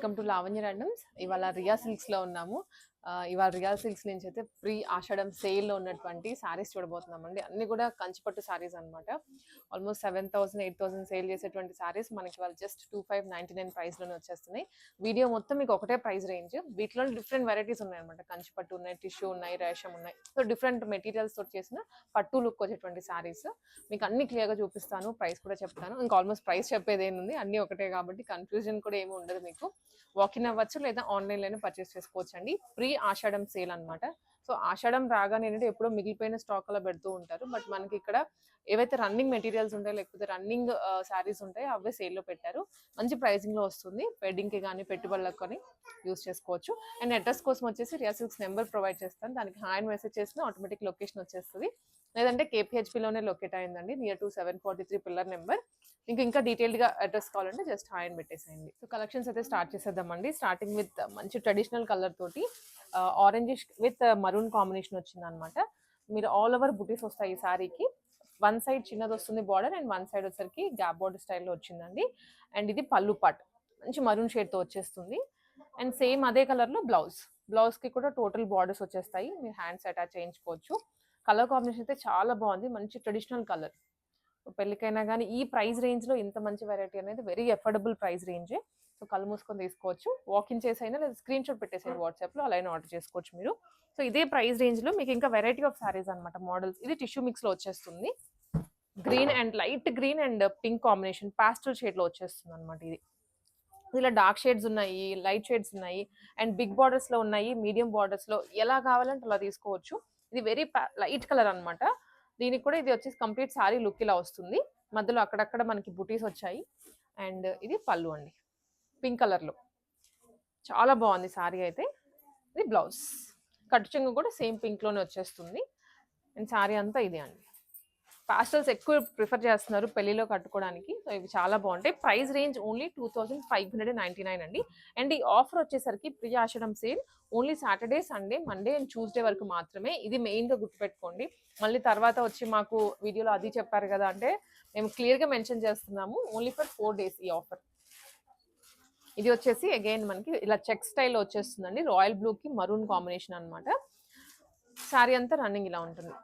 Welcome to Lavanya randoms. ఇవాళ రియా సిల్క్స్లో ఉన్నాము. ఇవాళ రియా సిల్క్స్ నుంచి అయితే ప్రీ ఆషాఢం సేల్లో ఉన్నటువంటి శారీస్ చూడబోతున్నామండి. అన్ని కూడా కంచిపట్టు శారీస్ అనమాట. ఆల్మోస్ట్ 7,000 8,000 సేల్ చేసేటువంటి శారీస్ మనకి వాళ్ళు జస్ట్ 2599 ప్రైస్లోనే వచ్చేస్తున్నాయి. వీడియో మొత్తం మీకు ఒకటే ప్రైస్ రేంజ్. వీటిలో డిఫరెంట్ వెరైటీస్ ఉన్నాయన్నమాట. కంచిపట్టు ఉన్నాయి, టిష్యూ ఉన్నాయి, రేషం ఉన్నాయి. సో డిఫరెంట్ మెటీరియల్స్ తోటి చేసిన పట్టు లుక్ వచ్చేటువంటి శారీస్ మీకు అన్ని క్లియర్గా చూపిస్తాను. ప్రైస్ కూడా చెప్తాను. ఇంకా ఆల్మోస్ట్ ప్రైస్ చెప్పేది ఏముంది, అన్నీ ఒకటే కాబట్టి కన్ఫ్యూజన్ కూడా ఏమి ఉండదు. మీకు వాకిన్ అవ్వచ్చు లేదా ఆన్లైన్లోనే పర్చేస్ చేసుకోవచ్చు అండి. ప్రీ ఆషాఢం సేల్ అనమాట. సో ఆషాఢం రాగానే ఏంటంటే ఎప్పుడో మిగిలిపోయిన స్టాక్ అలా పెడుతూ ఉంటారు. బట్ మనకి ఇక్కడ ఏవైతే రన్నింగ్ మెటీరియల్స్ ఉంటాయో లేకపోతే రన్నింగ్ శారీస్ ఉంటాయో అవే సేల్లో పెట్టారు. మంచి ప్రైజింగ్లో వస్తుంది. వెడ్డింగ్కి కానీ పెట్టుబడులకు కానీ యూస్ చేసుకోవచ్చు. అండ్ అడ్రస్ కోసం వచ్చేసి రియా సిల్క్స్ నెంబర్ ప్రొవైడ్ చేస్తాను. దానికి హాయ్ మెసేజ్ చేసిన ఆటోమేటిక్ లొకేషన్ వచ్చేస్తుంది. లేదంటే కేపీహెచ్పీలోనే లొకేట్ అయిందండి, నియర్ టు 743 పిల్లర్ నెంబర్. మీకు ఇంకా డీటెయిల్డ్గా అడ్రస్ కావాలంటే జస్ట్ హాయ్ అని పెట్టేసేయండి. సో కలెక్షన్స్ అయితే స్టార్ట్ చేసేద్దామండి. స్టార్టింగ్ విత్ మంచి ట్రెడిషనల్ కలర్ తోటి ఆరెంజిష్ విత్ మరూన్ కాంబినేషన్ వచ్చింది అనమాట. మీరు ఆల్ ఓవర్ బుటీస్ వస్తాయి ఈ శారీకి. వన్ సైడ్ చిన్నది వస్తుంది బార్డర్, అండ్ వన్ సైడ్ వచ్చరికి గ్యాప్ బార్డర్ స్టైల్లో వచ్చిందండి. అండ్ ఇది పళ్ళు పాట్ మంచి మరూన్ షేడ్తో వచ్చేస్తుంది. అండ్ సేమ్ అదే కలర్లో బ్లౌజ్కి కూడా టోటల్ బార్డర్స్ వచ్చేస్తాయి. మీరు హ్యాండ్స్ అటాచ్ చేయించుకోవచ్చు. కలర్ కాంబినేషన్ అయితే చాలా బాగుంది. మంచి ట్రెడిషనల్ కలర్. పెళ్ళికైనా కానీ ఈ ప్రైస్ రేంజ్లో ఇంత మంచి వెరైటీ అనేది వెరీ అఫోర్డబుల్ ప్రైస్ రేంజే. సో కళ్ళు మూసుకొని తీసుకోవచ్చు. వాకిన్ చేసైనా లేదా స్క్రీన్ షాట్ పెట్టేసేయండి వాట్సాప్లో, అలా అయినా ఆర్డర్ చేసుకోవచ్చు మీరు. సో ఇదే ప్రైస్ రేంజ్లో మీకు ఇంకా వెరైటీ ఆఫ్ శారీస్ అనమాట. మోడల్స్ ఇది టిష్యూ మిక్స్లో వచ్చేస్తుంది. Green and light green and pink combination pastel షేడ్లో వచ్చేస్తుంది అనమాట. ఇది ఇలా డార్క్ షేడ్స్ ఉన్నాయి, లైట్ షేడ్స్ ఉన్నాయి, అండ్ బిగ్ బార్డర్స్లో ఉన్నాయి, మీడియం బార్డర్స్లో ఎలా కావాలంటే అలా తీసుకోవచ్చు. ఇది వెరీ లైట్ కలర్ అనమాట. దీనికి కూడా ఇది వచ్చేసి కంప్లీట్ శారీ లుక్ ఇలా వస్తుంది. మధ్యలో అక్కడక్కడ మనకి బుటీస్ వచ్చాయి. అండ్ ఇది పళ్ళు అండి, పింక్ కలర్లో చాలా బాగుంది శారీ అయితే. ఇది బ్లౌజ్, కట్టు చెంగు కూడా సేమ్ పింక్లోనే వచ్చేస్తుంది. అండ్ శారీ అంతా ఇది అండి. పాస్టల్స్ ఎక్కువ ప్రిఫర్ చేస్తున్నారు పెళ్లిలో కట్టుకోవడానికి. సో ఇవి చాలా బాగుంటాయి. ప్రైస్ రేంజ్ ఓన్లీ 2599 అండి. అండ్ ఈ ఆఫర్ వచ్చేసరికి pre Ashadam sale only Saturday, Sunday, Monday and Tuesday వరకు మాత్రమే. ఇది మెయిన్గా గుర్తుపెట్టుకోండి. మళ్ళీ తర్వాత వచ్చి మాకు వీడియోలో అది చెప్పారు కదా అంటే మేము క్లియర్గా మెన్షన్ చేస్తున్నాము. ఓన్లీ ఫర్ 4 days ఈ ఆఫర్. ఇది వచ్చేసి అగైన్ మనకి ఇలా చెక్ స్టైల్లో వచ్చేస్తుందండి. రాయల్ బ్లూకి మరూన్ కాంబినేషన్ అనమాట. శారీ అంతా రన్నింగ్ ఇలా ఉంటుంది.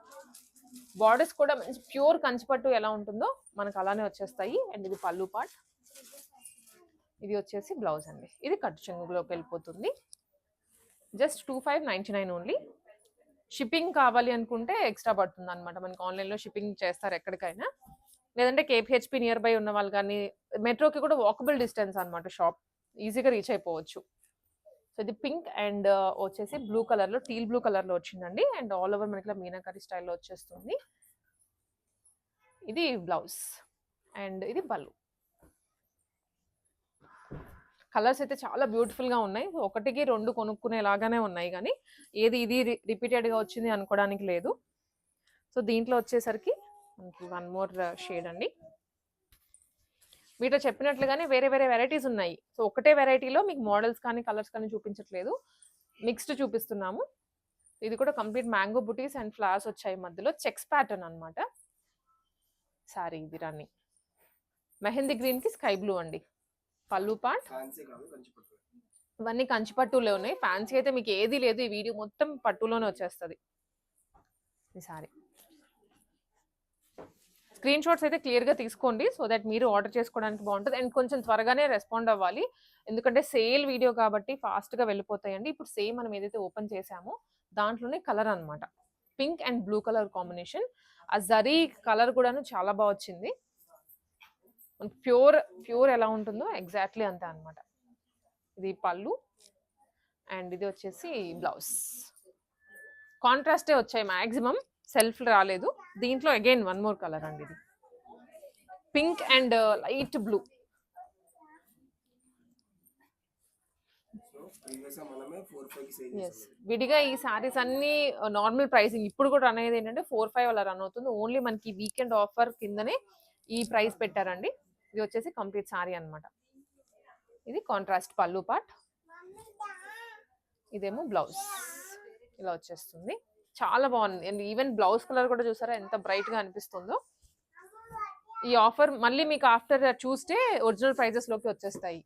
బార్డర్స్ కూడా మంచి ప్యూర్ కంచిపట్టు ఎలా ఉంటుందో మనకు అలానే వచ్చేస్తాయి. అండ్ ఇది పళ్ళు పార్ట్, ఇది వచ్చేసి బ్లౌజ్ అండి. ఇది కట్టు చెంగులోకి వెళ్ళిపోతుంది. Just 2599 only. షిప్పింగ్ కావాలి అనుకుంటే ఎక్స్ట్రా పడుతుంది అనమాట. మనకి ఆన్లైన్లో షిప్పింగ్ చేస్తారు ఎక్కడికైనా. లేదంటే కేపీహెచ్పీ నియర్ బై ఉన్న వాళ్ళు కానీ, మెట్రోకి కూడా వాకబుల్ డిస్టెన్స్ అనమాట. షాప్ ఈజీగా రీచ్ అయిపోవచ్చు. సో ఇది పింక్ అండ్ వచ్చేసి బ్లూ కలర్లో, టీల్ బ్లూ కలర్లో వచ్చిందండి. అండ్ ఆల్ ఓవర్ మనకి మీనాకరీ స్టైల్లో వచ్చేస్తుంది. ఇది బ్లౌజ్ అండ్ ఇది పళ్ళు. కలర్స్ అయితే చాలా బ్యూటిఫుల్గా ఉన్నాయి. ఒకటికి 2 కొనుక్కునేలాగానే ఉన్నాయి, కానీ ఏది ఇది రిపీటెడ్గా వచ్చింది అనుకోవడానికి లేదు. సో దీంట్లో వచ్చేసరికి మనకి వన్ మోర్ షేడ్ అండి. వీటిలో చెప్పినట్లుగానే వేరే వేరే వెరైటీస్ ఉన్నాయి. సో ఒకటే వెరైటీలో మీకు మోడల్స్ కానీ కలర్స్ కానీ చూపించట్లేదు, మిక్స్డ్ చూపిస్తున్నాము. ఇది కూడా complete mango buttis and flowers వచ్చాయి. మధ్యలో చెక్స్ ప్యాటర్న్ అనమాట సారీ. ఇది రన్నింగ్ మెహందీ గ్రీన్కి స్కై బ్లూ అండి. పళ్ళు పార్ట్ ఇవన్నీ కంచిపట్టులో ఉన్నాయి. ఫ్యాన్సీ అయితే మీకు ఏది లేదు. ఈ వీడియో మొత్తం పట్టులోనే వచ్చేస్తుంది ఈ సారీ. స్క్రీన్ షాట్స్ అయితే క్లియర్గా తీసుకోండి, సో దట్ మీరు ఆర్డర్ చేసుకోవడానికి బాగుంటుంది. అండ్ కొంచెం త్వరగానే రెస్పాండ్ అవ్వాలి, ఎందుకంటే సేల్ వీడియో కాబట్టి ఫాస్ట్గా వెళ్ళిపోతాయండి. ఇప్పుడు సేమ్ మనం ఏదైతే ఓపెన్ చేసామో దాంట్లోనే కలర్ అనమాట. Pink and blue colour combination. ఆ జరీ కలర్ కూడాను చాలా బాగా వచ్చింది. ప్యూర్ ఎలా ఉంటుందో ఎగ్జాక్ట్లీ అంతే అనమాట. ఇది పళ్ళు అండ్ ఇది వచ్చేసి బ్లౌజ్. కాంట్రాస్టే వచ్చాయి మ్యాక్సిమం, సెల్ఫ్ రాలేదు. దీంట్లో అగైన్ వన్ మోర్ కలర్ అండి. ఇది పింక్ అండ్ లైట్ బ్లూ. విడిగా ఈ సారీస్ అన్ని నార్మల్ ప్రైసింగ్ ఇప్పుడు కూడా రన్ అయ్యేది ఏంటంటే 4-5 అలా రన్ అవుతుంది. ఓన్లీ మనకి వీకెండ్ ఆఫర్ కిందనే ఈ ప్రైస్ పెట్టారండి. ఇది వచ్చేసి కంప్లీట్ సారీ అనమాట. ఇది కాంట్రాస్ట్ పళ్ళు పార్ట్, ఇదేమో బ్లౌజ్ ఇలా వచ్చేస్తుంది. చాలా బాగుంది. అండ్ ఈవెన్ బ్లౌజ్ కలర్ కూడా చూసారా ఎంత బ్రైట్గా అనిపిస్తుందో. ఈ ఆఫర్ మళ్ళీ మీకు ఆఫ్టర్ చూస్తే ఒరిజినల్ ప్రైజెస్లోకి వచ్చేస్తాయి.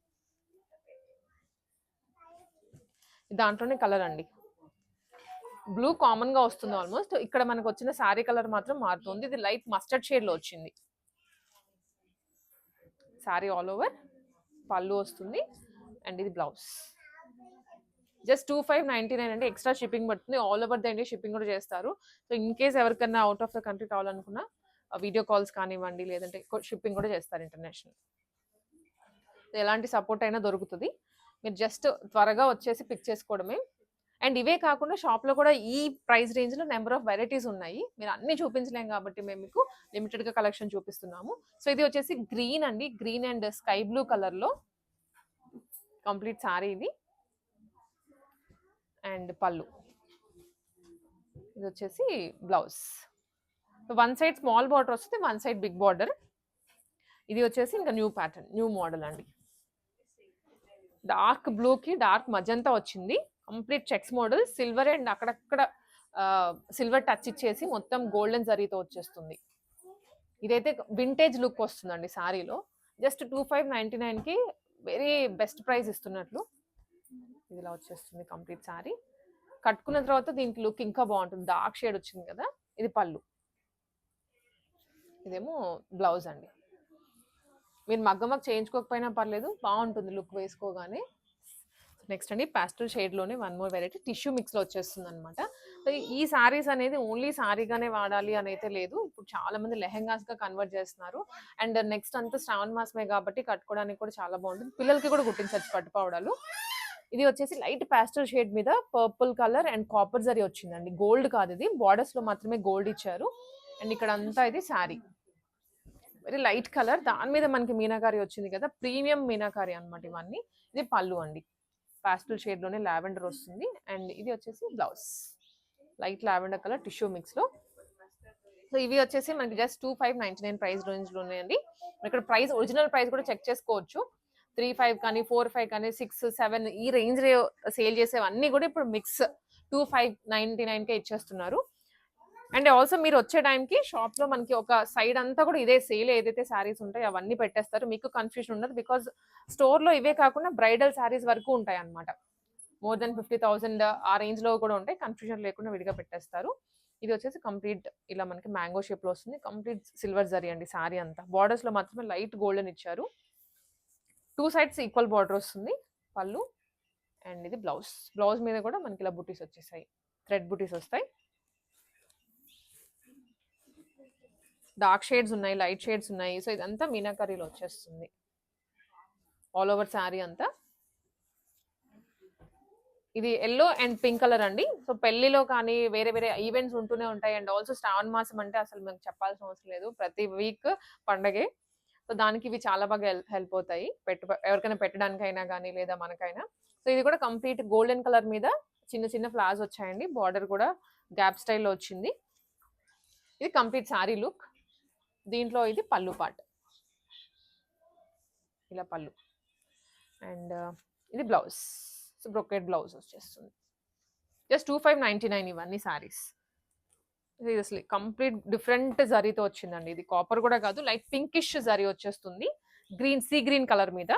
దాంట్లోనే కలర్ అండి. బ్లూ కామన్ గా వస్తుంది ఆల్మోస్ట్. ఇక్కడ మనకు వచ్చిన శారీ కలర్ మాత్రం మారుతుంది. ఇది లైట్ మస్టర్డ్ షేడ్ లో వచ్చింది. శారీ ఆల్ ఓవర్ పళ్ళు వస్తుంది అండ్ ఇది బ్లౌజ్. జస్ట్ 2599 అండి. ఎక్స్ట్రా షిప్పింగ్ పడుతుంది. All over the India shipping కూడా చేస్తారు. సో ఇన్ కేస్ ఎవరికన్నా అవుట్ ఆఫ్ ద కంట్రీ కావాలనుకున్నా వీడియో కాల్స్ కానివ్వండి, లేదంటే షిప్పింగ్ కూడా చేస్తారు ఇంటర్నేషనల్. ఎలాంటి సపోర్ట్ అయినా దొరుకుతుంది. మీరు జస్ట్ త్వరగా వచ్చేసి పిక్ చేసుకోవడమే. అండ్ ఇవే కాకుండా షాప్లో కూడా ఈ ప్రైస్ రేంజ్లో నెంబర్ ఆఫ్ వెరైటీస్ ఉన్నాయి. మీరు అన్ని చూపించలేం కాబట్టి మేము మీకు లిమిటెడ్గా కలెక్షన్ చూపిస్తున్నాము. సో ఇది వచ్చేసి గ్రీన్ అండి. గ్రీన్ అండ్ స్కై బ్లూ కలర్లో కంప్లీట్ సారీ ఇది. అండ్ పళ్ళు. ఇది వచ్చేసి blouse. One side small border వస్తుంది, వన్ సైడ్ బిగ్ బార్డర్. ఇది వచ్చేసి ఇంకా న్యూ ప్యాటర్న్, న్యూ మోడల్ అండి. డార్క్ బ్లూకి డార్క్ మజంతా వచ్చింది. Complete checks model, silver and అక్కడక్కడ సిల్వర్ టచ్ ఇచ్చేసి మొత్తం గోల్డెన్ జరీతో వచ్చేస్తుంది. ఇదైతే వింటేజ్ లుక్ వస్తుందండి సారీలో. జస్ట్ 2599కి వెరీ బెస్ట్ ప్రైస్ ఇస్తున్నట్లు. ఇది ఇలా వచ్చేస్తుంది కంప్లీట్ సారీ. కట్టుకున్న తర్వాత దీనికి లుక్ ఇంకా బాగుంటుంది. డార్క్ షేడ్ వచ్చింది కదా. ఇది పళ్ళు, ఇదేమో బ్లౌజ్ అండి. మీరు మగ్గ చేయించుకోకపోయినా పర్లేదు, బాగుంటుంది లుక్ వేసుకోగానే. నెక్స్ట్ అండి పాస్టల్ షేడ్లోనే వన్ మోర్ వెరైటీ టిష్యూ మిక్స్లో వచ్చేస్తుంది అనమాట. ఈ సారీస్ అనేది ఓన్లీ సారీగానే వాడాలి అని అయితే లేదు. ఇప్పుడు చాలా మంది లెహెంగాస్గా కన్వర్ట్ చేస్తున్నారు. అండ్ నెక్స్ట్ అంతా శ్రావణ మాసమే కాబట్టి కట్టుకోవడానికి కూడా చాలా బాగుంటుంది. పిల్లలకి కూడా కుట్టించచ్చు పట్టుపావడాలు. ఇది వచ్చేసి లైట్ పాస్టల్ షేడ్ మీద purple colour and copper zari వచ్చిందండి. గోల్డ్ కాదు ఇది, బార్డర్స్ లో మాత్రమే గోల్డ్ ఇచ్చారు. అండ్ ఇక్కడ అంతా ఇది శారీ వెరీ లైట్ కలర్, దాని మీద మనకి మీనాకారి వచ్చింది కదా, ప్రీమియం మీనాకారి అనమాట ఇవన్నీ. ఇది పళ్ళు అండి. పాస్టల్ షేడ్ లోనే లావెండర్ వస్తుంది. అండ్ ఇది వచ్చేసి blouse, light lavender colour tissue mix లో. సో ఇవి వచ్చేసి మనకి జస్ట్ 2599 ప్రైస్ రేంజ్ లోనే అండి. ఇక్కడ ప్రైస్ ఒరిజినల్ ప్రైస్ కూడా చెక్ చేసుకోవచ్చు. 35 కానీ 45 కానీ 6, 7 ఈ రేంజ్ సేల్ చేసేవన్నీ కూడా ఇప్పుడు మిక్స్ 2599కే ఇచ్చేస్తున్నారు. అండ్ ఆల్సో మీరు వచ్చే టైంకి షాప్లో మనకి ఒక సైడ్ అంతా కూడా ఇదే సేల్ ఏదైతే శారీస్ ఉంటాయో అవన్నీ పెట్టేస్తారు. మీకు కన్ఫ్యూజన్ ఉండదు. బికాజ్ స్టోర్లో ఇవే కాకుండా బ్రైడల్ శారీస్ వరకు ఉంటాయి అన్నమాట. మోర్ దెన్ 50,000 ఆ రేంజ్లో కూడా ఉంటాయి. కన్ఫ్యూజన్ లేకుండా విడిగా పెట్టేస్తారు. ఇది వచ్చేసి కంప్లీట్ ఇలా మనకి మ్యాంగో షేప్లో వస్తుంది. కంప్లీట్ సిల్వర్ జరీ అండి శారీ అంతా. బార్డర్స్లో మాత్రమే లైట్ గోల్డెన్ ఇచ్చారు. 2 సైడ్స్ ఈక్వల్ బార్డర్ వస్తుంది. పళ్ళు అండ్ ఇది బ్లౌజ్. బ్లౌజ్ మీద కూడా మనకి ఇలా బుటీస్ వచ్చేసాయి, థ్రెడ్ బుటీస్ వస్తాయి. డార్క్ షేడ్స్ ఉన్నాయి, లైట్ షేడ్స్ ఉన్నాయి. సో ఇదంతా మీనాకరీలో వచ్చేస్తుంది ఆల్ ఓవర్ శారీ అంతా. ఇది ఎల్లో అండ్ పింక్ కలర్ అండి. సో పెళ్లిలో కానీ వేరే వేరే ఈవెంట్స్ ఉంటూనే ఉంటాయి. అండ్ ఆల్సో శ్రావణ మాసం అంటే అసలు మీకు చెప్పాల్సిన అవసరం లేదు, ప్రతి వీక్ పండగే. సో దానికి ఇవి చాలా బాగా హెల్ప్ అవుతాయి, ఎవరికైనా పెట్టడానికైనా కానీ లేదా మనకైనా. సో ఇది కూడా కంప్లీట్ గోల్డెన్ కలర్ మీద చిన్న చిన్న ఫ్లవర్స్ వచ్చాయండి. బార్డర్ కూడా గ్యాప్ స్టైల్లో వచ్చింది. ఇది కంప్లీట్ శారీ లుక్. దీంట్లో ఇది పళ్ళు పార్ట్, ఇలా పళ్ళు. అండ్ ఇది బ్లౌజ్. సో బ్రొకెట్ బ్లౌజ్ వచ్చేస్తుంది. జస్ట్ 2599 ఇవన్నీ శారీస్. సీరియస్లీ కంప్లీట్ డిఫరెంట్ జరీతో వచ్చిందండి. ఇది కాపర్ కూడా కాదు, లైట్ పింకిష్ జరీ వచ్చేస్తుంది. గ్రీన్, సీ గ్రీన్ కలర్ మీద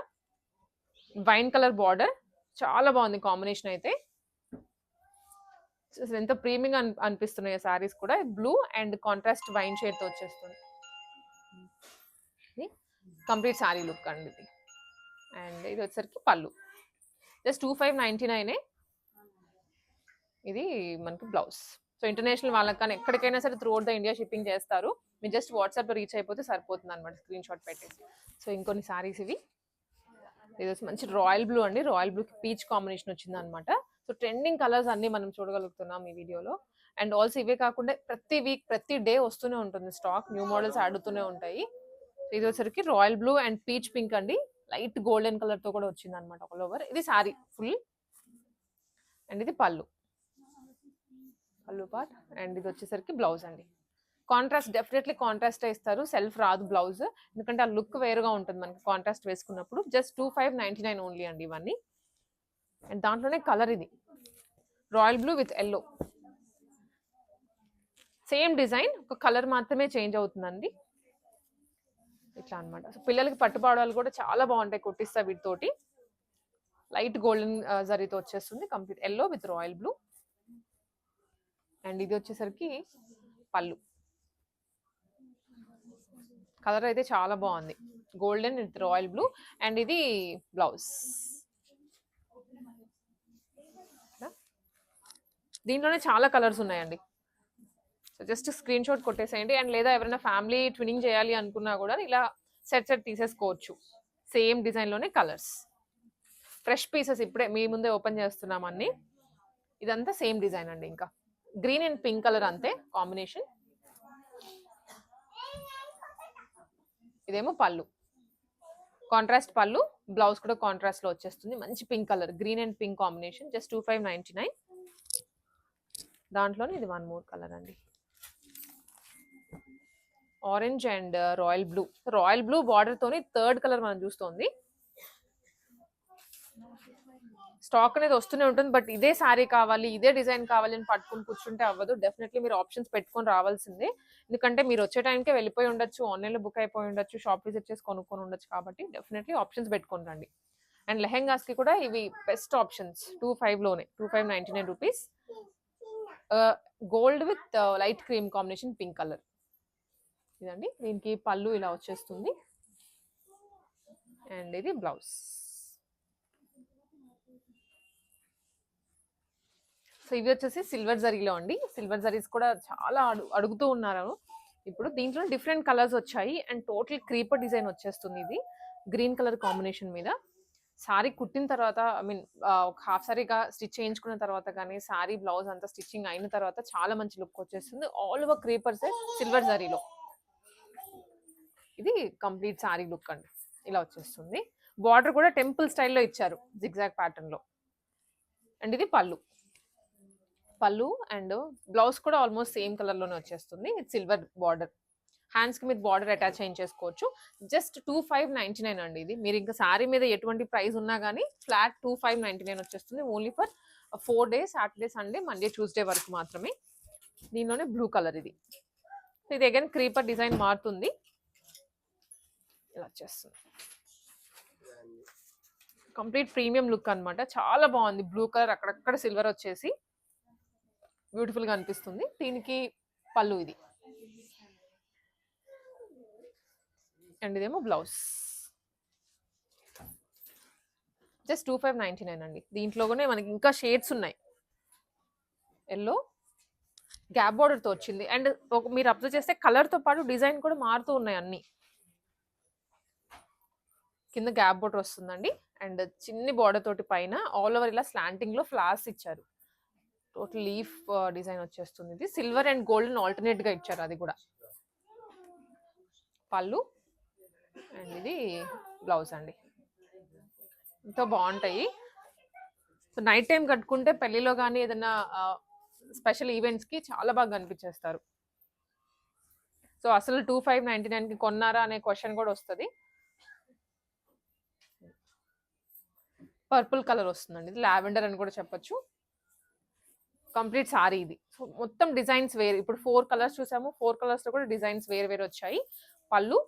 వైన్ కలర్ బార్డర్. చాలా బాగుంది కాంబినేషన్ అయితే. ఎంత ప్రీమియంగా అనిపిస్తున్నాయి శారీస్ కూడా. Blue and contrast wine shade తో వచ్చేస్తుంది. కంప్లీట్ శారీ లుక్ అండి ఇది. అండ్ ఇది వచ్చేసరికి పళ్ళు. జస్ట్ 2599. ఇది మనకి బ్లౌజ్. సో ఇంటర్నేషనల్ వాళ్ళకి కానీ ఎక్కడికైనా సరే through out the India shipping చేస్తారు. మీరు జస్ట్ వాట్సాప్లో రీచ్ అయిపోతే సరిపోతుంది అనమాట, స్క్రీన్ షాట్ పెట్టేసి. సో ఇంకొన్ని శారీస్ ఇవి. ఇది వచ్చి మంచి రాయల్ బ్లూ అండి. రాయల్ బ్లూకి పీచ్ కాంబినేషన్ వచ్చింది అనమాట. సో ట్రెండింగ్ కలర్స్ అన్ని మనం చూడగలుగుతున్నాం ఈ వీడియోలో. అండ్ ఆల్సో ఇవే కాకుండా ప్రతి వీక్ ప్రతి డే వస్తూనే ఉంటుంది స్టాక్, న్యూ మోడల్స్ ఆడుతూనే ఉంటాయి. ఇది వచ్చరికి royal blue and peach pink అండి. లైట్ గోల్డెన్ కలర్ తో కూడా వచ్చింది అనమాట ఆల్ ఓవర్. ఇది సారీ ఫుల్. అండ్ ఇది పళ్ళు, పళ్ళు పార్ట్. అండ్ ఇది వచ్చేసరికి బ్లౌజ్ అండి. కాంట్రాస్ట్, డెఫినెట్లీ కాంట్రాస్ట్ ఇస్తారు, సెల్ఫ్ రాదు బ్లౌజ్, ఎందుకంటే ఆ లుక్ వేరుగా ఉంటుంది మనకి కాంట్రాస్ట్ వేసుకున్నప్పుడు. జస్ట్ 2599 ఓన్లీ అండి ఇవన్నీ. అండ్ దాంట్లోనే కలర్ ఇది royal blue with yellow, same design, ఒక కలర్ మాత్రమే చేంజ్ అవుతుందండి. ఇట్లా అనమాట. సో పిల్లలకి పట్టుపాడాలు కూడా చాలా బాగుంటాయి, కుట్టిస్తా వీటితోటి. లైట్ గోల్డెన్ జరీతో వచ్చేస్తుంది. Complete yellow with royal blue. And ఇది వచ్చేసరికి పళ్ళు. కలర్ అయితే చాలా బాగుంది, golden with royal blue. And ఇది బ్లౌజ్. దీంట్లోనే చాలా కలర్స్ ఉన్నాయండి. సో జస్ట్ స్క్రీన్ షాట్ కొట్టేసేయండి. అండ్ లేదా ఎవరైనా ఫ్యామిలీ ట్విన్నింగ్ చేయాలి అనుకున్నా కూడా ఇలా సెట్ తీసేసుకోవచ్చు. సేమ్ డిజైన్లోనే కలర్స్, ఫ్రెష్ పీసెస్ ఇప్పుడే మీ ముందే ఓపెన్ చేస్తున్నాం అన్ని. ఇదంతా సేమ్ డిజైన్ అండి. ఇంకా గ్రీన్ అండ్ పింక్ కలర్ అంతే కాంబినేషన్. ఇదేమో పళ్ళు, కాంట్రాస్ట్ పళ్ళు. బ్లౌజ్ కూడా కాంట్రాస్ట్ లో వచ్చేస్తుంది. మంచి pink colour, green and pink combination. Just 2599. దాంట్లోనే ఇది వన్ మోర్ కలర్ అండి, orange and royal blue. Royal blue border తోని థర్డ్ కలర్ మనం చూస్తోంది. స్టాక్ అనేది వస్తూనే ఉంటుంది, బట్ ఇదే శారీ కావాలి, ఇదే డిజైన్ కావాలి అని పట్టుకుని కూర్చుంటే అవ్వదు. డెఫినెట్లీ మీరు ఆప్షన్స్ పెట్టుకొని రావాల్సిందే. ఎందుకంటే మీరు వచ్చే టైంకే వెళ్ళిపోయి ఉండొచ్చు, ఆన్లైన్లో బుక్ అయిపోయి ఉండొచ్చు, షాప్ విజిట్ చేసి కొనుక్కొని ఉండొచ్చు. కాబట్టి డెఫినెట్లీ ఆప్షన్స్ పెట్టుకొని రండి. అండ్ లెహెంగాస్కి కూడా ఇవి బెస్ట్ ఆప్షన్స్. 25లోనే 2599 rupees. Gold with light cream combination pink colour ఇదండి. దీనికి పళ్ళు ఇలా వచ్చేస్తుంది. అండ్ ఇది బ్లౌజ్. సో ఇవి వచ్చేసి సిల్వర్ జరీలో అండి. సిల్వర్ జరీస్ కూడా చాలా అడుగుతూ ఉన్నారు ఇప్పుడు. దీంట్లో డిఫరెంట్ కలర్స్ వచ్చాయి. అండ్ టోటల్ క్రీపర్ డిజైన్ వచ్చేస్తుంది. ఇది గ్రీన్ కలర్ కాంబినేషన్ మీద. సారీ కుట్టిన తర్వాత, ఐ మీన్ ఒక హాఫ్ సారీగా స్టిచ్ చేయించుకున్న తర్వాత కానీ, సారీ బ్లౌజ్ అంతా స్టిచ్చింగ్ అయిన తర్వాత చాలా మంచి లుక్ వచ్చేస్తుంది. ఆల్ ఓవర్ క్రీపర్స్ సిల్వర్ జరీలో. ఇది కంప్లీట్ సారీ లుక్ అండి, ఇలా వచ్చేస్తుంది. బార్డర్ కూడా టెంపుల్ స్టైల్లో ఇచ్చారు, జిగ్జాగ్ ప్యాటర్న్ లో. అండ్ ఇది పళ్ళు. పళ్ళు అండ్ బ్లౌజ్ కూడా ఆల్మోస్ట్ సేమ్ కలర్ లోనే వచ్చేస్తుంది. ఇది సిల్వర్ బార్డర్. హ్యాండ్స్ కి మీరు బార్డర్ అటాచ్ చేయించేసుకోవచ్చు. జస్ట్ 2599 అండి. ఇది మీరు ఇంకా సారీ మీద ఎటువంటి ప్రైస్ ఉన్నా కానీ ఫ్లాట్ 2599 వచ్చేస్తుంది. Only for 4 days, Saturday Sunday Monday Tuesday వరకు మాత్రమే. దీనిలోనే బ్లూ కలర్. ఇది అగైన్ క్రీపర్ డిజైన్ మారుతుంది, ఇలా వచ్చేస్తుంది. కంప్లీట్ ప్రీమియం లుక్ అనమాట. చాలా బాగుంది. బ్లూ కలర్ అక్కడక్కడ సిల్వర్ వచ్చేసి బ్యూటిఫుల్ గా అనిపిస్తుంది. దీనికి పళ్ళు ఇది. అండ్ ఇదేమో బ్లౌజ్. జస్ట్ 2599 అండి. దీంట్లోనే మనకి ఇంకా షేడ్స్ ఉన్నాయి. ఎల్లో గ్యాప్ బార్డర్ తో వచ్చింది. అండ్ మీరు అబ్జర్వ్ చేస్తే కలర్ తో పాటు డిజైన్ కూడా మారుతూ ఉన్నాయి అన్ని. కింద గ్యాప్ బార్డర్ వస్తుందండి. అండ్ చిన్ని బార్డర్ తోటి పైన ఆల్ ఓవర్ ఇలా స్లాంటింగ్ లో ఫ్లవర్స్ ఇచ్చారు. టోటల్ లీఫ్ డిజైన్ వచ్చేస్తుంది. ఇది సిల్వర్ అండ్ గోల్డెన్ ఆల్టర్నేట్ గా ఇచ్చారు. అది కూడా పళ్ళు. అండ్ ఇది బ్లౌజ్ అండి. ఎంతో బాగుంటాయి. సో నైట్ టైం కట్టుకుంటే పెళ్లిలో కానీ ఏదైనా స్పెషల్ ఈవెంట్స్ కి చాలా బాగా కనిపించేస్తారు. సో అసలు 2599 కి కొన్నారా అనే క్వశ్చన్ కూడా వస్తుంది. పర్పుల్ కలర్ వస్తుందండి. ఇది లావెండర్ అని కూడా చెప్పొచ్చు. కంప్లీట్ సారీ ఇది. సో మొత్తం డిజైన్స్ వేరు. ఇప్పుడు 4 కలర్స్ చూసాము. 4 కలర్స్ లో కూడా డిజైన్స్ వేరు వేరు వచ్చాయి. పళ్ళు.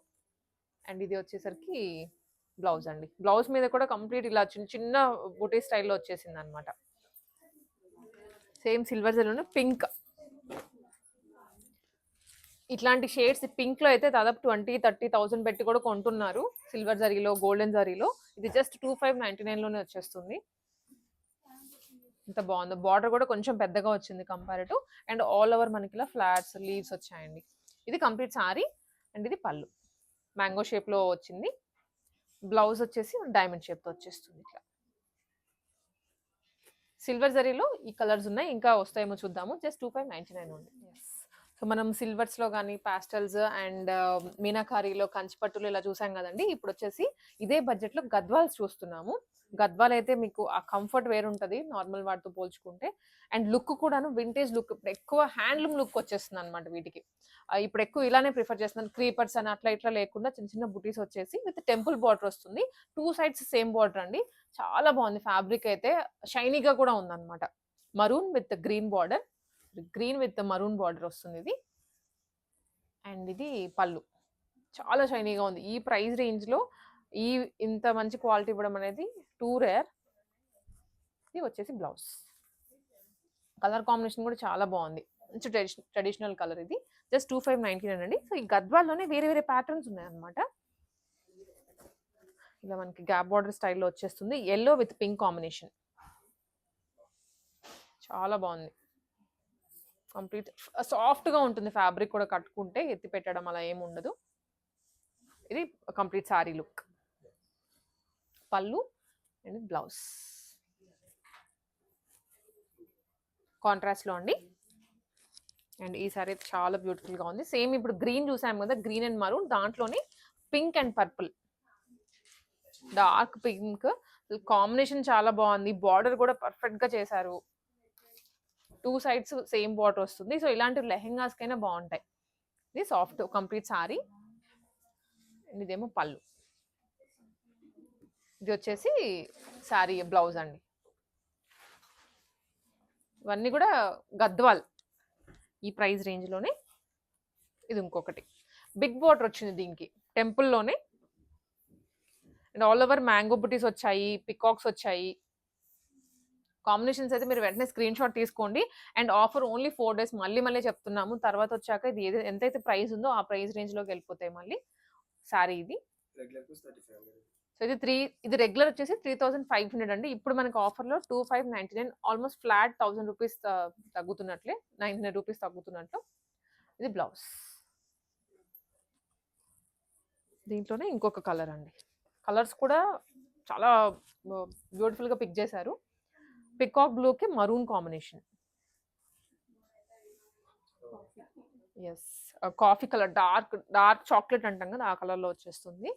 అండ్ ఇది వచ్చేసరికి బ్లౌజ్ అండి. బ్లౌజ్ మీద కూడా కంప్లీట్ ఇలా చిన్న చిన్న బూటీ స్టైల్లో వచ్చేసింది అనమాట. సేమ్ సిల్వర్ జరీలోనే పింక్. ఇట్లాంటి షేడ్స్ పింక్ లో అయితే దాదాపు 20,000-30,000 పెట్టి కూడా కొంటున్నారు. సిల్వర్ జరీలో, గోల్డెన్ జరీలో. ఇది జస్ట్ 2599 లోనే వచ్చేస్తుంది. ఇంత బాగుంది. బార్డర్ కూడా కొంచెం పెద్దగా వచ్చింది కంపారిటివ్. అండ్ ఆల్ ఓవర్ మనకి ఇలా ఫ్లాట్స్, లీవ్స్ వచ్చాయండి. ఇది కంప్లీట్ సారీ. అండ్ ఇది పళ్ళు మ్యాంగో షేప్ లో వచ్చింది. బ్లౌజ్ వచ్చేసి డైమండ్ షేప్ తో వచ్చేస్తుంది. ఇట్లా సిల్వర్ జరీలో ఈ కలర్స్ ఉన్నాయి. ఇంకా వస్తాయేమో చూద్దాము. జస్ట్ 2599 ఉంది. సో మనం సిల్వర్స్ లో కానీ, పాస్టల్స్ అండ్ మీనాకారీలో, కంచిపట్టులో ఇలా చూసాం కదండి. ఇప్పుడు వచ్చేసి ఇదే బడ్జెట్ లో గద్వాల్స్ చూస్తున్నాము. గద్వాల్ అయితే మీకు ఆ కంఫర్ట్ వేరు ఉంటుంది నార్మల్ వాటితో పోల్చుకుంటే. అండ్ లుక్ కూడాను వింటేజ్ లుక్. ఇప్పుడు ఎక్కువ హ్యాండ్లూమ్ లుక్ వచ్చేస్తుంది అనమాట వీటికి. ఇప్పుడు ఎక్కువ ఇలానే ప్రిఫర్ చేస్తున్నాను. క్రీపర్స్ అని అట్లా ఇట్లా లేకుండా చిన్న చిన్న బుటీస్ వచ్చేసి విత్ టెంపుల్ బార్డర్ వస్తుంది. 2 sides సేమ్ బార్డర్ అండి. చాలా బాగుంది. ఫ్యాబ్రిక్ అయితే షైనీగా కూడా ఉందన్నమాట. Maroon with green border, green with maroon border వస్తుంది ఇది. అండ్ ఇది పళ్ళు. చాలా షైనీగా ఉంది. ఈ ప్రైస్ రేంజ్ లో ఇంత మంచి క్వాలిటీ ఇవ్వడం అనేది టూ రేర్. ఇది వచ్చేసి బ్లౌజ్. కలర్ కాంబినేషన్ కూడా చాలా బాగుంది, మంచి ట్రెడిషనల్ కలర్. ఇది జస్ట్ 2599 అండి. సో ఈ గద్వాల్లోనే వేరే వేరే ప్యాటర్న్స్ ఉన్నాయన్నమాట. ఇలా మనకి గ్యాప్ బార్డర్ స్టైల్లో వచ్చేస్తుంది, ఎల్లో విత్ పింక్ కాంబినేషన్. చాలా బాగుంది, కంప్లీట్ సాఫ్ట్గా ఉంటుంది ఫ్యాబ్రిక్ కూడా, కట్టుకుంటే ఎత్తి పెట్టడం అలా ఏమి ఉండదు. ఇది కంప్లీట్ శారీ లుక్. పళ్ళు అండ్ బ్లౌజ్ కాంట్రాస్ట్లో అండి. అండ్ ఈ సారీ చాలా బ్యూటిఫుల్గా ఉంది. సేమ్ ఇప్పుడు గ్రీన్ చూసాము కదా, గ్రీన్ అండ్ మరూన్, దాంట్లోనే pink and purple, dark pink combination చాలా బాగుంది. బార్డర్ కూడా పర్ఫెక్ట్గా చేశారు, 2 sides సేమ్ బార్డర్ వస్తుంది. సో ఇలాంటి లెహెంగాస్కైనా బాగుంటాయి. ఇది సాఫ్ట్ కంప్లీట్ సారీ. అండ్ ఇదేమో పళ్ళు, ఇది వచ్చేసి శారీ బ్లౌజ్ అండి. ఇవన్నీ కూడా గద్వాల్ ఈ ప్రైస్ రేంజ్లోనే. ఇది ఇంకొకటి బిగ్ బార్డర్ వచ్చింది దీనికి, టెంపుల్లోనే. అండ్ ఆల్ ఓవర్ మ్యాంగో బుటీస్ వచ్చాయి, పికాక్స్ వచ్చాయి. కాంబినేషన్స్ అయితే మీరు వెంటనే స్క్రీన్ షాట్ తీసుకోండి. అండ్ ఆఫర్ ఓన్లీ 4 days, మళ్ళీ చెప్తున్నాము. తర్వాత వచ్చాక ఇది ఎంతైతే ప్రైస్ ఉందో ఆ ప్రైస్ రేంజ్లోకి వెళ్ళిపోతాయి మళ్ళీ శారీ. ఇది సో ఇది రెగ్యులర్ వచ్చేసి 3500 అండి. ఇప్పుడు మనకి ఆఫర్లో 2599, ఆల్మోస్ట్ ఫ్లాట్ 1000 రూపీస్ తగ్గుతున్నట్లే, 900 రూపీస్ తగ్గుతున్నట్లు. ఇది బ్లౌజ్. దీంట్లోనే ఇంకొక కలర్ అండి. కలర్స్ కూడా చాలా బ్యూటిఫుల్గా పిక్ చేశారు. పికాక్ బ్లూకి maroon combination. Yes, coffee colour, dark chocolate అంటాం కదా, ఆ కలర్లో వచ్చేస్తుంది.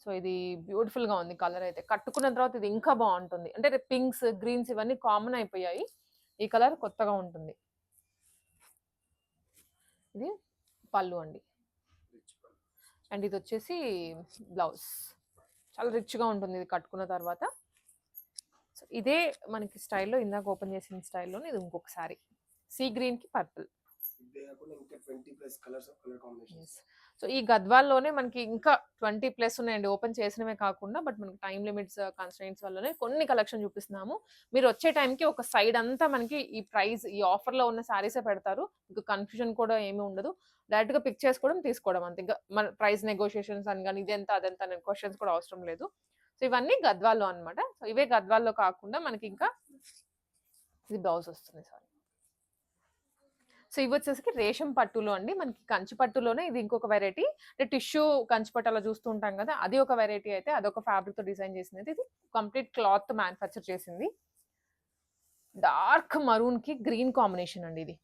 సో ఇది బ్యూటిఫుల్గా ఉంది కలర్ అయితే. కట్టుకున్న తర్వాత ఇది ఇంకా బాగుంటుంది. అంటే పింక్స్, గ్రీన్స్ ఇవన్నీ కామన్ అయిపోయాయి, ఈ కలర్ కొత్తగా ఉంటుంది. ఇది పళ్ళు అండి. అండ్ ఇది వచ్చేసి బ్లౌజ్. చాలా రిచ్గా ఉంటుంది ఇది కట్టుకున్న తర్వాత. సో ఇదే మనకి స్టైల్లో, ఇందాక ఓపెన్ చేసిన స్టైల్లోనే ఇది ఇంకొకసారి సీ గ్రీన్కి పర్పుల్. సో ఈ గద్వాల్లోనే మనకి ఇంకా 20+ ఉన్నాయండి, ఓపెన్ చేసినవే కాకుండా. బట్ మనకి టైం లిమిట్స్ కన్స్ట్రెయింట్స్ వల్లనే కొన్ని కలెక్షన్ చూపిస్తున్నాము. మీరు వచ్చే టైంకి ఒక సైడ్ అంతా మనకి ఈ ప్రైస్, ఈ ఆఫర్లో ఉన్న శారీసే పెడతారు. ఇంకా కన్ఫ్యూజన్ కూడా ఏమీ ఉండదు. డైరెక్ట్గా పిక్ చేసుకోవడం, తీసుకోవడం అంతే. ఇంకా మన ప్రైస్ నెగోషియేషన్స్ అని కానీ ఇదెంత అదెంత అనే క్వశ్చన్స్ కూడా అవసరం లేదు. సో ఇవన్నీ గద్వాల్లో అనమాట. సో ఇవే గద్వాల్లో కాకుండా మనకి ఇంకా ఇది బ్లౌజ్ వస్తుంది. సారీ. సో ఇవి వచ్చేసి రేషం పట్టులో అండి. మనకి కంచి పట్టులోనే ఇది ఇంకొక వెరైటీ. అంటే టిష్యూ కంచి పట్టు అలా చూస్తూ ఉంటాం కదా, అది ఒక వెరైటీ. అయితే అదొక ఫ్యాబ్రిక్తో డిజైన్ చేసింది. ఇది కంప్లీట్ క్లాత్ మ్యానుఫ్యాక్చర్ చేసింది. డార్క్ మరూన్కి గ్రీన్ కాంబినేషన్ అండి. ఇది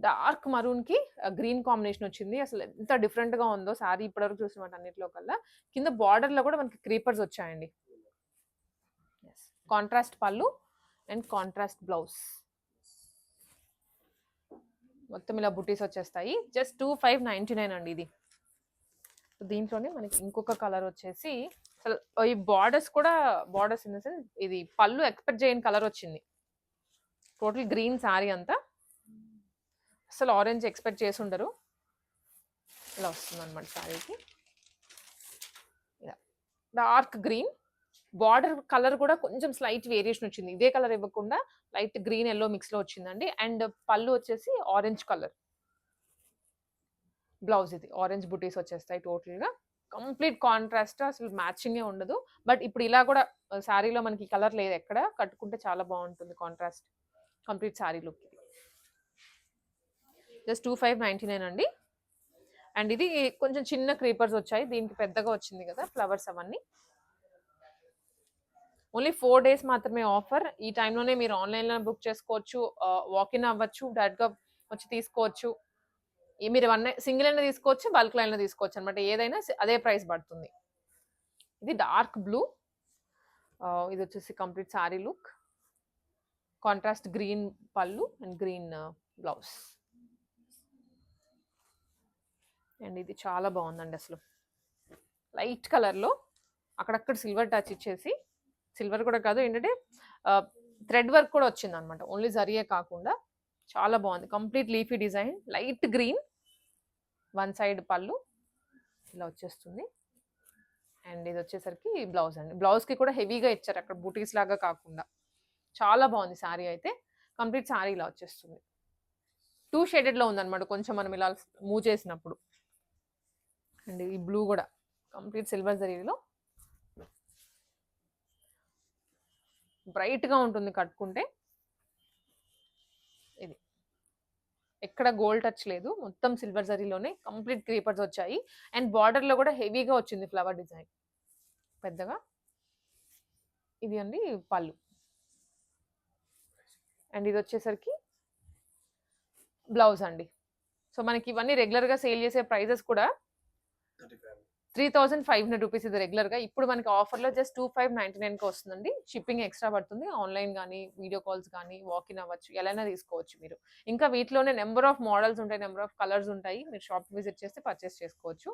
డార్క్ మరూన్కి గ్రీన్ కాంబినేషన్ వచ్చింది. అసలు ఎంత డిఫరెంట్గా ఉందో శారీ ఇప్పటివరకు చూసిన అన్నింటిలో కల్లా. కింద బార్డర్లో కూడా మనకి క్రీపర్స్ వచ్చాయండి. కాంట్రాస్ట్ పళ్ళు అండ్ కాంట్రాస్ట్ బ్లౌజ్. మొత్తం ఇలా బుటీస్ వచ్చేస్తాయి. జస్ట్ 2599 అండి ఇది. దీంట్లోనే మనకి ఇంకొక కలర్ వచ్చేసి, అసలు ఈ బార్డర్స్ కూడా, బార్డర్స్ ఇన్ ద సెన్స్ ఇది పళ్ళు ఎక్స్పెక్ట్ చేయని కలర్ వచ్చింది. టోటల్ గ్రీన్ శారీ అంతా, అసలు ఆరెంజ్ ఎక్స్పెక్ట్ చేసి ఉండరు. ఇలా వస్తుంది అనమాట శారీకి. ఇలా డార్క్ గ్రీన్, బార్డర్ కలర్ కూడా కొంచెం స్లైట్ వేరియేషన్ వచ్చింది. ఇదే కలర్ ఇవ్వకుండా లైట్ గ్రీన్ ఎల్లో మిక్స్లో వచ్చిందండి. అండ్ పళ్ళు వచ్చేసి ఆరెంజ్ కలర్. బ్లౌజ్ ఇది ఆరెంజ్ బుటీస్ వచ్చేస్తాయి టోటల్గా. కంప్లీట్ కాంట్రాస్ట్, అసలు మ్యాచింగే ఉండదు. బట్ ఇప్పుడు ఇలా కూడా శారీలో మనకి కలర్ లేదు ఎక్కడ, కట్టుకుంటే చాలా బాగుంటుంది కాంట్రాస్ట్. కంప్లీట్ శారీ లుక్ ఇది. జస్ట్ 2599 అండి. అండ్ ఇది కొంచెం చిన్న క్రీపర్స్ వచ్చాయి, దీనికి పెద్దగా వచ్చింది కదా ఫ్లవర్స్ అవన్నీ. ఓన్లీ 4 days మాత్రమే ఆఫర్. ఈ టైంలోనే మీరు ఆన్లైన్లో బుక్ చేసుకోవచ్చు, వాకిన్ అవ్వచ్చు, డైరెక్ట్గా వచ్చి తీసుకోవచ్చు. మీరు సింగిల్ అయినా తీసుకోవచ్చు, బల్క్ లైన్లో తీసుకోవచ్చు అనమాట. ఏదైనా అదే ప్రైస్ పడుతుంది. ఇది డార్క్ బ్లూ. ఇది వచ్చేసి complete sari look. Contrast green పళ్ళు అండ్ గ్రీన్ బ్లౌజ్. అండ్ ఇది చాలా బాగుందండి. అసలు లైట్ కలర్లో అక్కడక్కడ సిల్వర్ టచ్ ఇచ్చేసి, సిల్వర్ కూడా కాదు ఏంటంటే థ్రెడ్ వర్క్ కూడా వచ్చింది అనమాట, ఓన్లీ జరియే కాకుండా. చాలా బాగుంది. Complete leafy design, light green, one side పళ్ళు ఇలా వచ్చేస్తుంది. అండ్ ఇది వచ్చేసరికి బ్లౌజ్ అండి. బ్లౌజ్కి కూడా హెవీగా ఇచ్చారు అక్కడ, బూటీస్ లాగా కాకుండా. చాలా బాగుంది శారీ అయితే. కంప్లీట్ శారీ ఇలా వచ్చేస్తుంది. 2 షేడెడ్‌లో ఉందన్నమాట. కొంచెం మనం ఇలా మూవ్ చేసినప్పుడు. అండ్ ఈ బ్లూ కూడా కంప్లీట్ సిల్వర్ జరీలో బ్రైట్‌గా ఉంటుంది కట్టుకుంటే. ఇది ఎక్కడ గోల్డ్ టచ్ లేదు. మొత్తం సిల్వర్ జరీలోనే కంప్లీట్ క్రీపర్స్ వచ్చాయి. అండ్ బార్డర్‌లో కూడా హెవీగా వచ్చింది ఫ్లవర్ డిజైన్ పెద్దగా. ఇది అండి పళ్ళు. అండ్ ఇది వచ్చేసరికి బ్లౌజ్ అండి. సో మనకి ఇవన్నీ రెగ్యులర్‌గా సేల్ చేసే ప్రైజెస్ కూడా 3,500 రూపీస్ ఇది రెగ్యులర్‌గా. ఇప్పుడు మనకి ఆఫర్‌లో జస్ట్ 2,599కి వస్తుందండి. షిప్పింగ్ ఎక్స్ట్రా పడుతుంది. ఆన్‌లైన్ గానీ, వీడియో కాల్స్ గానీ, వాక్ ఇన్ అవ్వచ్చు. ఎలా అయినా తీసుకోవచ్చు మీరు. ఇంకా వీటిలోనే నంబర్ ఆఫ్ మోడల్స్ ఉంటాయి. నంబర్ ఆఫ్ కలర్స్ ఉంటాయి. మీరు షాప్‌కి విజిట్ చేస్తే పర్చేస్ చేసుకోవచ్చు.